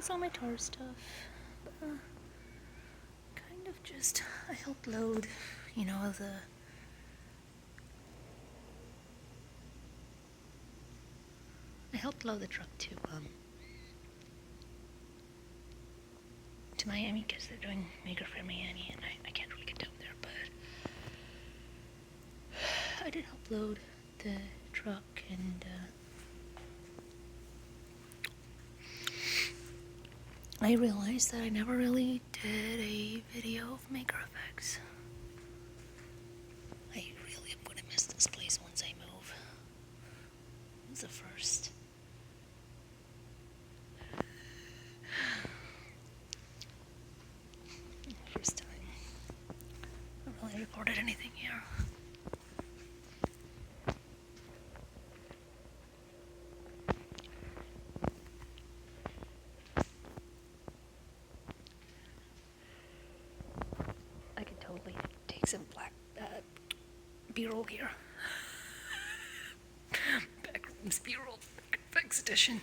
that's all my TARS stuff. Kind of just, I helped load, you know, I helped load the truck to Miami because they're doing Maker Fair Miami, and I can't really get down there, but I did help load the truck, and I realized that I never really did a video of Maker Effects. I really am gonna miss this place once I move. It's the first. First time I really recorded anything here. I could totally take some black B-roll here. Backrooms B-roll, Effects edition.